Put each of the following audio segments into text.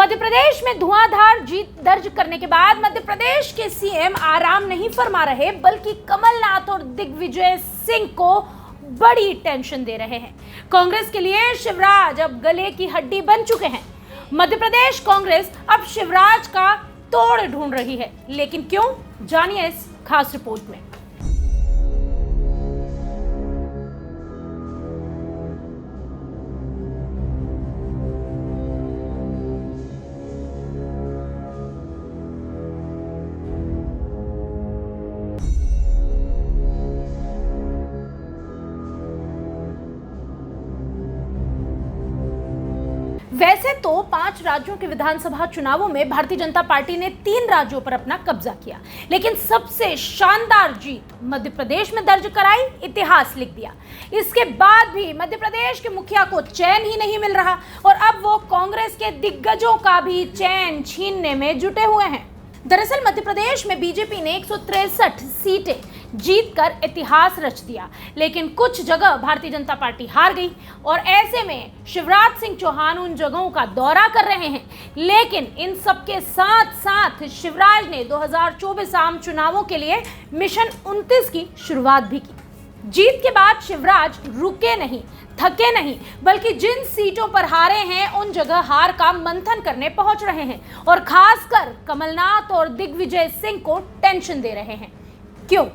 मध्य प्रदेश में धुआंधार जीत दर्ज करने के बाद मध्य प्रदेश के सीएम आराम नहीं फरमा रहे, बल्कि कमलनाथ और दिग्विजय सिंह को बड़ी टेंशन दे रहे हैं। कांग्रेस के लिए शिवराज अब गले की हड्डी बन चुके हैं। मध्य प्रदेश कांग्रेस अब शिवराज का तोड़ ढूंढ रही है, लेकिन क्यों? जानिए इस खास रिपोर्ट में। वैसे तो 5 राज्यों के विधानसभा चुनावों में भारतीय जनता पार्टी ने 3 राज्यों पर अपना कब्जा किया, लेकिन सबसे शानदार जीत मध्य प्रदेश में दर्ज कराई, इतिहास लिख दिया। इसके बाद भी मध्य प्रदेश के मुखिया को चैन ही नहीं मिल रहा और अब वो कांग्रेस के दिग्गजों का भी चैन छीनने में जुटे हुए हैं। दरअसल मध्य प्रदेश में बीजेपी ने 163 सीटें जीतकर इतिहास रच दिया, लेकिन कुछ जगह भारतीय जनता पार्टी हार गई और ऐसे में शिवराज सिंह चौहान उन जगहों का दौरा कर रहे हैं। लेकिन इन सबके साथ साथ शिवराज ने 2024 आम चुनावों के लिए मिशन 29 की शुरुआत भी की। जीत के बाद शिवराज रुके नहीं, थके नहीं, बल्कि जिन सीटों पर हारे हैं उन जगह हार का मंथन करने पहुंच रहे हैं और खासकर कमलनाथ और दिग्विजय सिंह को टेंशन दे रहे हैं। क्यों?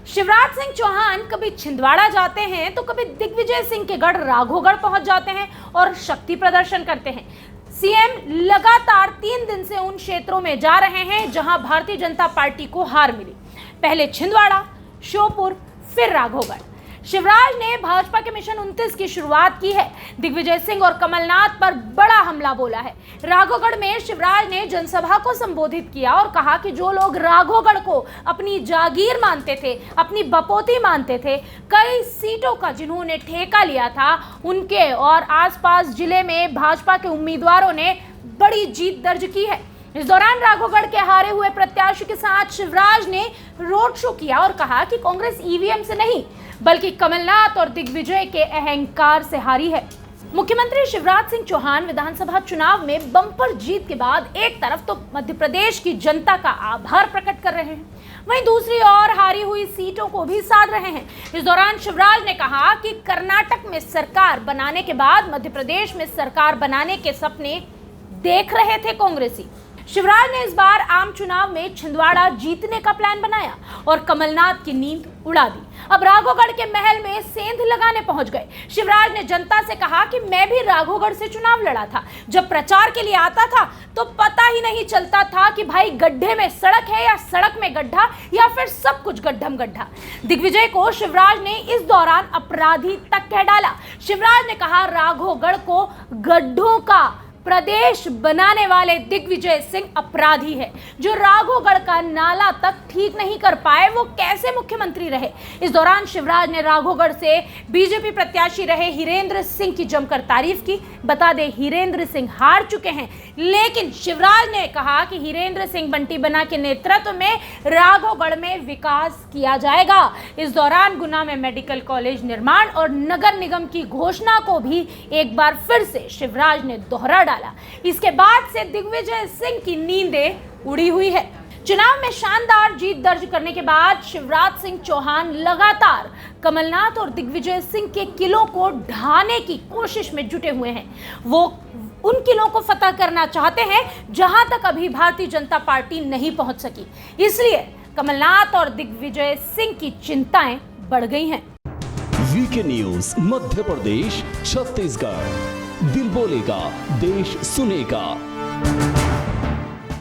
शिवराज सिंह चौहान कभी छिंदवाड़ा जाते हैं तो कभी दिग्विजय सिंह के गढ़ राघोगढ़ पहुंच जाते हैं और शक्ति प्रदर्शन करते हैं। सीएम लगातार 3 दिन से उन क्षेत्रों में जा रहे हैं जहां भारतीय जनता पार्टी को हार मिली। पहले छिंदवाड़ा, श्योपुर, फिर राघोगढ़। शिवराज ने भाजपा के मिशन 29 की शुरुआत की है। दिग्विजय सिंह और कमलनाथ पर बड़ा हमला बोला है। राघोगढ़ में शिवराज ने जनसभा को संबोधित किया और कहा कि जो लोग राघोगढ़ को अपनी जागीर मानते थे, अपनी बपोती मानते थे, कई सीटों का जिन्होंने ठेका लिया था, उनके और आसपास जिले में भाजपा के उम्मीदवारों ने बड़ी जीत दर्ज की है। इस दौरान राघोगढ़ के हारे हुए प्रत्याशी के साथ शिवराज ने रोड शो किया और कहा कि कांग्रेस ईवीएम से नहीं, बल्कि कमलनाथ और दिग्विजय के अहंकार से हारी है। मुख्यमंत्री शिवराज सिंह चौहान विधानसभा चुनाव में बम्पर जीत के बाद एक तरफ तो मध्य प्रदेश की जनता का आभार प्रकट कर रहे हैं, वहीं दूसरी ओर हारी हुई सीटों को भी साध रहे हैं। इस दौरान शिवराज ने कहा कि कर्नाटक में सरकार बनाने के बाद मध्य प्रदेश में सरकार बनाने के सपने देख रहे थे कांग्रेसी। शिवराज ने इस बार आम चुनाव में छिंदवाड़ा जीतने का प्लान बनाया और कमलनाथ की नींद उड़ा दी। अब राघोगढ़ के महल में सेंध लगाने पहुंच गए। शिवराज ने जनता से कहा कि मैं भी राघोगढ़ से चुनाव लड़ा था। जब प्रचार के लिए आता था तो पता ही नहीं चलता था कि भाई गड्ढे में सड़क है या सड़क में गड्ढा या फिर सब कुछ गड्ढम गड्ढा। दिग्विजय को शिवराज ने इस दौरान अपराधी तक कह डाला। शिवराज ने कहा राघोगढ़ को गड्ढों का प्रदेश बनाने वाले दिग्विजय सिंह अपराधी है। जो राघोगढ़ का नाला तक ठीक नहीं कर पाए वो कैसे मुख्यमंत्री रहे। इस दौरान शिवराज ने राघोगढ़ से बीजेपी प्रत्याशी रहे हिरेंद्र सिंह की जमकर तारीफ की। बता दें हिरेंद्र सिंह हार चुके हैं, लेकिन शिवराज ने कहा कि हिरेंद्र सिंह बंटी बना के नेतृत्व में राघोगढ़ में विकास किया जाएगा। इस दौरान गुना में मेडिकल कॉलेज निर्माण और नगर निगम की घोषणा को भी एक बार फिर से शिवराज ने दोहरा डाला। इसके बाद से दिग्विजय सिंह की नींदें उड़ी हुई है। चुनाव में शानदार जीत दर्ज करने के बाद शिवराज सिंह चौहान लगातार कमलनाथ और दिग्विजय सिंह के किलों को ढाने की कोशिश में जुटे हुए हैं। वो उन किलों को फतह करना चाहते हैं जहां तक अभी भारतीय जनता पार्टी नहीं पहुंच सकी। इसलिए कमलनाथ और दिग्विजय सिंह की चिंताएं बढ़ गई हैं। VK news Madhya Pradesh, Chhattisgarh. दिल बोलेगा, देश सुनेगा।